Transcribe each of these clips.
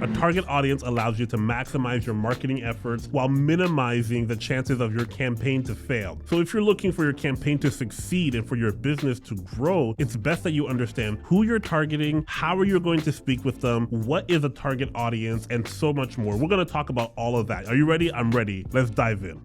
A target audience allows you to maximize your marketing efforts while minimizing the chances of your campaign to fail. So if you're looking for your campaign to succeed and for your business to grow, it's best that you understand who you're targeting, how are you going to speak with them, what is a target audience, and so much more. We're going to talk about all of that. Are you ready? I'm ready. Let's dive in.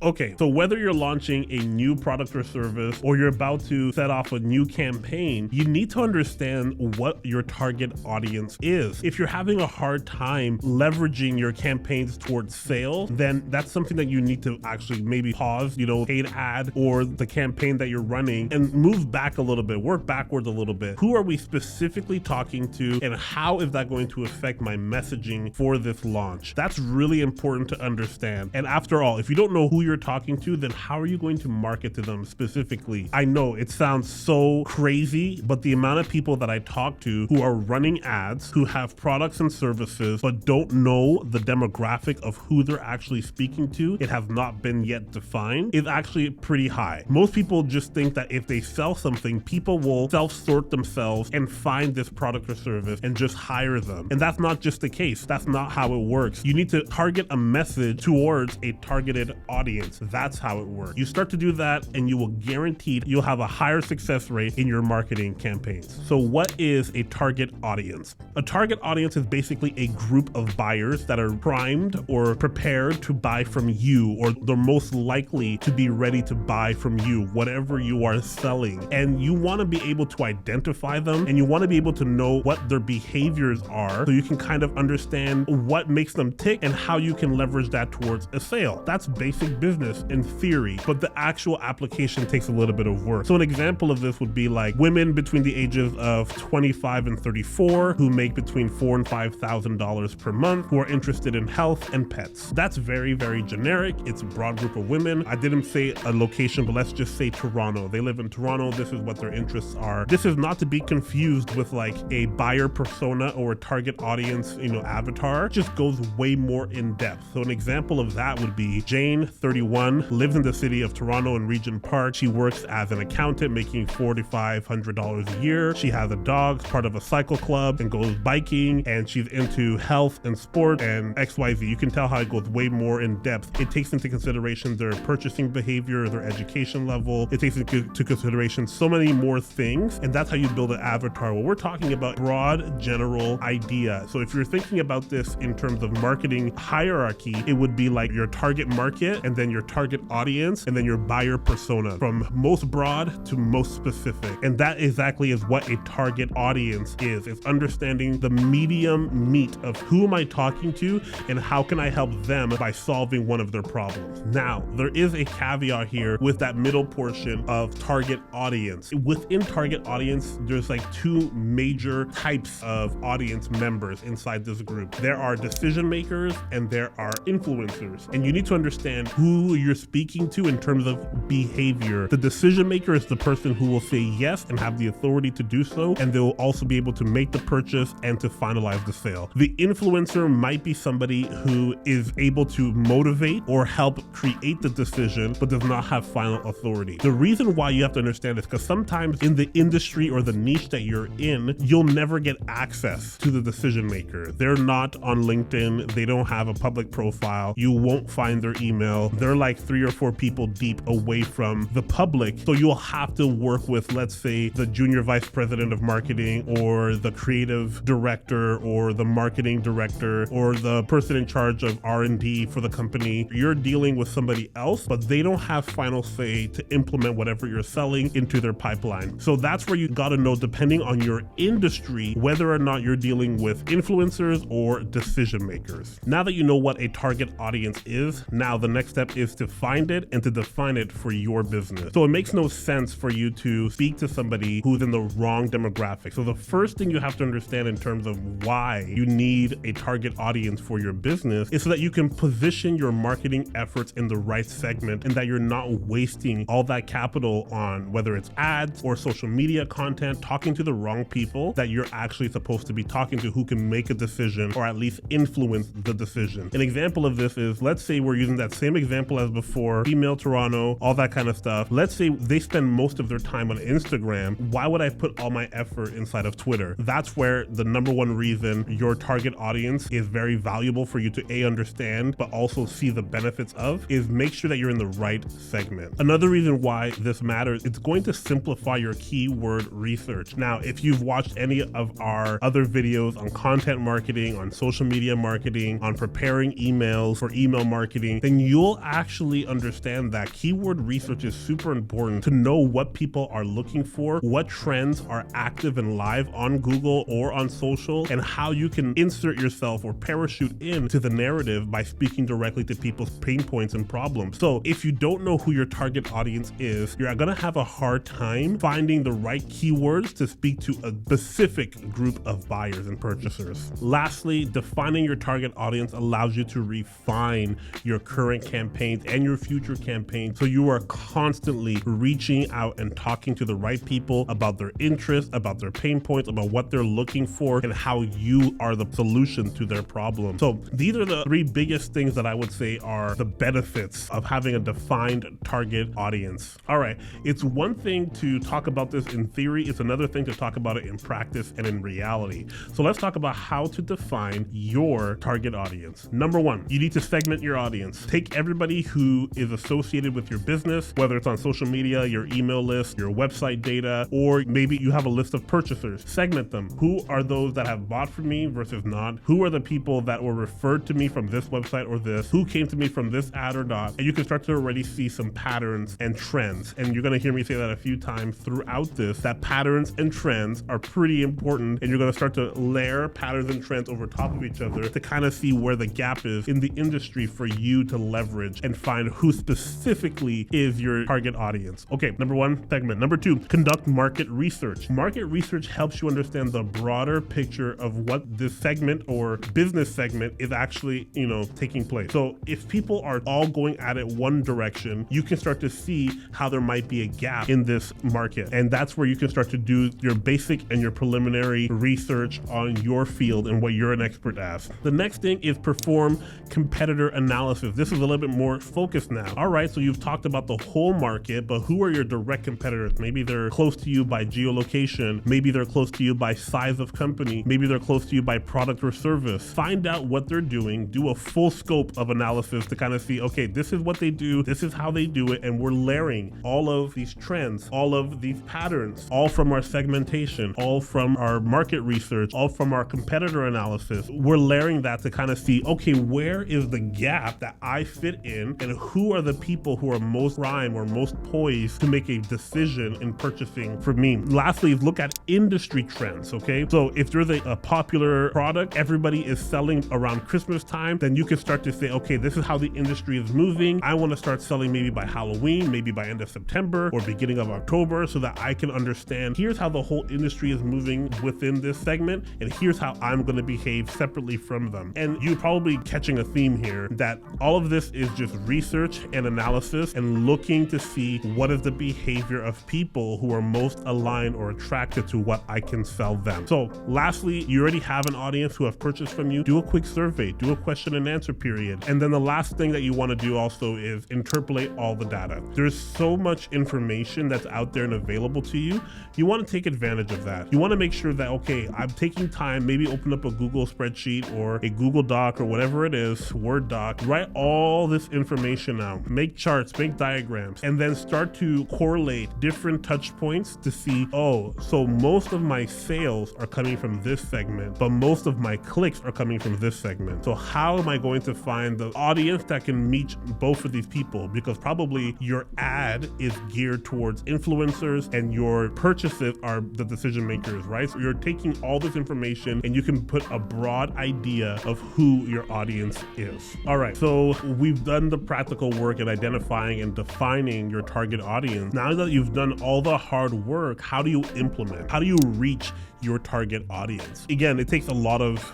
Okay, so whether you're launching a new product or service or you're about to set off a new campaign, you need to understand what your target audience is. If you're having a hard time leveraging your campaigns towards sales, then that's something that you need to actually maybe pause, paid ad or the campaign that you're running and move back a little bit, work backwards a little bit. Who are we specifically talking to and how is that going to affect my messaging for this launch? That's really important to understand. And after all, if you don't know who you're talking to, then how are you going to market to them specifically? I know it sounds so crazy, but the amount of people that I talk to who are running ads, who have products and services, but don't know the demographic of who they're actually speaking to, it has not been yet defined, is actually pretty high. Most people just think that if they sell something, people will self-sort themselves and find this product or service and just hire them. And that's not just the case. That's not how it works. You need to target a message towards a targeted audience. That's how it works. You start to do that and you will guarantee you'll have a higher success rate in your marketing campaigns. So what is a target audience? A target audience is basically a group of buyers that are primed or prepared to buy from you, or they're most likely to be ready to buy from you, whatever you are selling. And you want to be able to identify them and you want to be able to know what their behaviors are so you can kind of understand what makes them tick and how you can leverage that towards a sale. That's basic business in theory, but the actual application takes a little bit of work. So an example of this would be like women between the ages of 25 and 34 who make between $4,000 and $5,000 per month, who are interested in health and pets. That's very, very generic. It's a broad group of women. I didn't say a location, but let's just say Toronto. They live in Toronto. This is what their interests are. This is not to be confused with like a buyer persona or a target audience, avatar. It just goes way more in depth. So an example of that would be Jane, 31, lives in the city of Toronto in Regent Park. She works as an accountant making $4,500 a year. She has a dog, part of a cycle club, and goes biking, and she's into health and sport and XYZ. You can tell how it goes way more in depth. It takes into consideration their purchasing behavior, their education level. It takes into consideration so many more things, and that's how you build an avatar. Well, we're talking about broad, general idea. So if you're thinking about this in terms of marketing hierarchy, it would be like your target market and then your target audience and then your buyer persona, from most broad to most specific. And that exactly is what a target audience is. It's understanding the medium meat of who am I talking to and how can I help them by solving one of their problems. Now, there is a caveat here with that middle portion of target audience. Within target audience, there's like two major types of audience members inside this group. There are decision makers and there are influencers. And you need to understand who you're speaking to in terms of behavior. The decision maker is the person who will say yes and have the authority to do so, and they'll also be able to make the purchase and to finalize the sale. The influencer might be somebody who is able to motivate or help create the decision, but does not have final authority. The reason why you have to understand this, because sometimes in the industry or the niche that you're in, you'll never get access to the decision maker. They're not on LinkedIn. They don't have a public profile. You won't find their email. They're like 3 or 4 people deep away from the public. So you'll have to work with, let's say, the junior vice president of marketing or the creative director or the marketing director or the person in charge of R&D for the company. You're dealing with somebody else, but they don't have final say to implement whatever you're selling into their pipeline. So that's where you got to know, depending on your industry, whether or not you're dealing with influencers or decision makers. Now that you know what a target audience is, now the next step is to find it and to define it for your business. So it makes no sense for you to speak to somebody who's in the wrong demographic. So the first thing you have to understand in terms of why you need a target audience for your business is so that you can position your marketing efforts in the right segment and that you're not wasting all that capital on whether it's ads or social media content, talking to the wrong people that you're actually supposed to be talking to who can make a decision or at least influence the decision. An example of this is, let's say we're using that same example as before, Female Toronto, all that kind of stuff. Let's say they spend most of their time on Instagram. Why would I put all my effort inside of Twitter? That's where the number one reason your target audience is very valuable for you to understand, but also see the benefits of, is make sure that you're in the right segment. Another reason why this matters, it's going to simplify your keyword research. Now, if you've watched any of our other videos on content marketing, on social media marketing, on preparing emails for email marketing, then you'll actually understand that keyword research is super important to know what people are looking for, what trends are active and live on Google or on social, and how you can insert yourself or parachute into the narrative by speaking directly to people's pain points and problems. So if you don't know who your target audience is, you're gonna have a hard time finding the right keywords to speak to a specific group of buyers and purchasers. Lastly, defining your target audience allows you to refine your current campaigns and your future campaigns, so you are constantly reaching out and talking to the right people about their interests, about their pain points, about what they're looking for, and how you are the solution to their problem. So these are the three biggest things that I would say are the benefits of having a defined target audience. All right, it's one thing to talk about this in theory, it's another thing to talk about it in practice and in reality. So let's talk about how to define your target audience. Number one, you need to segment your audience. Take everybody who is associated with your business, whether it's on social media, your email list, your website data, or maybe you have a list of purchasers. Segment them. Who are those that have bought from me versus not? Who are the people that were referred to me from this website or this? Who came to me from this ad or not? And you can start to already see some patterns and trends. And you're gonna hear me say that a few times throughout this, that patterns and trends are pretty important, and you're gonna start to layer patterns and trends over top of each other to kind of see where the gap is in the industry for you to leverage and find who specifically is your target audience. Okay, number one, segment. Number two, conduct market research. Market research helps you understand the broader picture of what this segment or business segment is actually, taking place. So if people are all going at it one direction, you can start to see how there might be a gap in this market. And that's where you can start to do your basic and your preliminary research on your field and what you're an expert at. The next thing is perform competitor analysis. This is a little bit more focused now. All right, so you've talked about the whole market, but who are your direct competitors? Maybe they're close to you by geolocation. Maybe they're close to you by size of company. Maybe they're close to you by product or service. Find out what they're doing, do a full scope of analysis to kind of see, okay, this is what they do, this is how they do it, and we're layering all of these trends, all of these patterns, all from our segmentation, all from our market research, all from our competitor analysis. We're layering that to kind of see, okay, where is the gap that I fit in, and who are the people who are most prime or most poised to make a decision in purchasing from me. Lastly, look at industry trends, okay? So if there's a popular product, everybody is selling around Christmas time, then you can start to say, okay, this is how the industry is moving. I want to start selling maybe by Halloween, maybe by end of September or beginning of October, so that I can understand, here's how the whole industry is moving within this segment, and here's how I'm going to behave separately from them. And you're probably catching a theme here that all of this is just research and analysis and looking to see what is the behavior of people who are most aligned or attracted to what I can sell them. So lastly, you already have an audience who have purchased from you. Do a quick survey, do a question and answer period. And then the last thing that you want to do also is interpolate all the data. There's so much information that's out there and available to you. You want to take advantage of that. You want to make sure that, okay, I'm taking time, maybe open up a Google spreadsheet or a Google Doc or whatever it is, Word doc, write all this information out, make charts, make diagrams, and then start to correlate different touch points to see, oh, so most of my sales are coming from this segment, but most of my clicks are coming from this segment. So how am I going to find the audience that can meet both of these people? Because probably your ad is geared towards influencers and your purchases are the decision makers, right? So you're taking all this information and you can put a broad idea of who your audience is. All right, so we've done done the practical work in identifying and defining your target audience, now that you've done all the hard work, how do you implement? How do you reach your target audience? Again, it takes a lot of,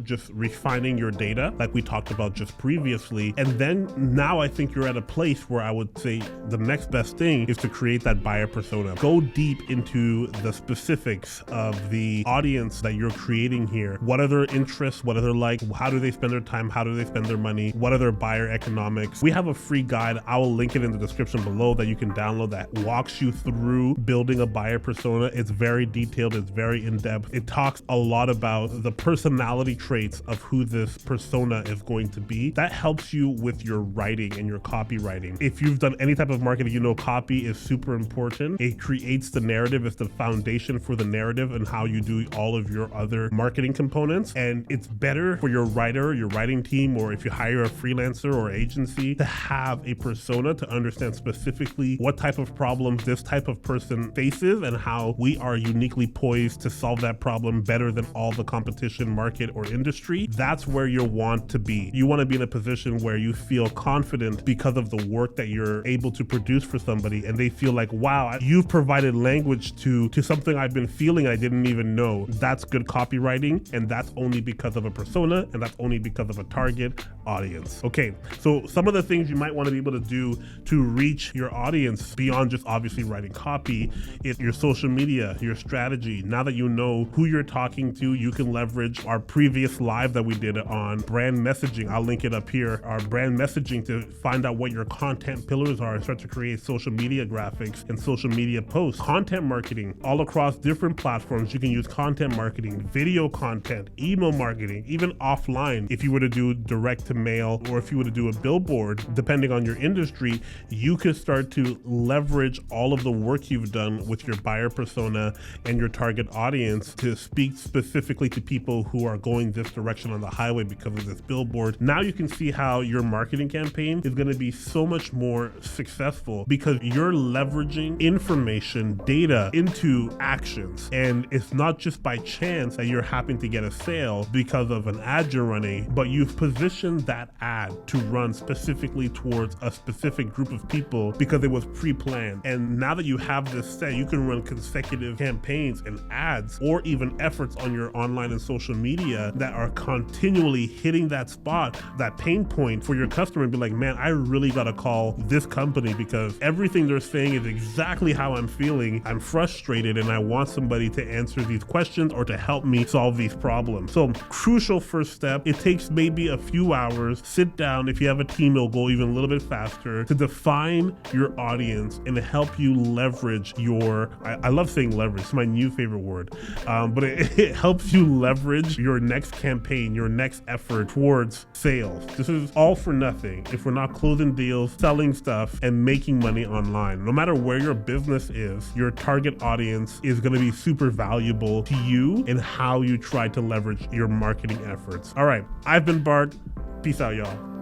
just refining your data like we talked about just previously. And then now I think you're at a place where I would say the next best thing is to create that buyer persona. Go deep into the specifics of the audience that you're creating here. What are their interests? What are their like? How do they spend their time? How do they spend their money? What are their buyer economics? We have a free guide. I will link it in the description below that you can download that walks you through building a buyer persona. It's very detailed. It's very in-depth. It talks a lot about the personality traits of who this persona is going to be. That helps you with your writing and your copywriting. If you've done any type of marketing, copy is super important. It creates the narrative. It's the foundation for the narrative and how you do all of your other marketing components. And it's better for your writer, your writing team, or if you hire a freelancer or agency, to have a persona to understand specifically what type of problems this type of person faces and how we are uniquely poised to solve that problem better than all the competition, market, or industry. That's where you want to be. You want to be in a position where you feel confident because of the work that you're able to produce for somebody, and they feel like, wow, you've provided language to something I've been feeling I didn't even know. That's good copywriting, and that's only because of a persona, and that's only because of a target audience. Okay, so some of the things you might want to be able to do to reach your audience beyond just obviously writing copy is your social media, your strategy. Now that you know who you're talking to, you can leverage our previous live that we did on brand messaging. I'll link it up here. Our brand messaging to find out what your content pillars are and start to create social media graphics and social media posts. Content marketing all across different platforms. You can use content marketing, video content, email marketing, even offline. If you were to do direct to mail or if you were to do a billboard, depending on your industry, you could start to leverage all of the work you've done with your buyer persona and your target audience to speak specifically to people who are going this direction on the highway because of this billboard. Now you can see how your marketing campaign is going to be so much more successful because you're leveraging information, data into actions. And it's not just by chance that you're happening to get a sale because of an ad you're running, but you've positioned that ad to run specifically towards a specific group of people because it was pre-planned. And now that you have this set, you can run consecutive campaigns and ads or even efforts on your online and social media that are continually hitting that spot, that pain point for your customer, and be like, man, I really gotta call this company because everything they're saying is exactly how I'm feeling. I'm frustrated and I want somebody to answer these questions or to help me solve these problems. So crucial first step. It takes maybe a few hours. Sit down. If you have a team, it'll go even a little bit faster to define your audience and help you leverage your, I love saying leverage, it's my new favorite word, but it helps you leverage your next campaign, your next effort towards sales. This is all for nothing if we're not closing deals, selling stuff, and making money online. No matter where your business is, your target audience is going to be super valuable to you and how you try to leverage your marketing efforts. All right, I've been Bart. Peace out, y'all.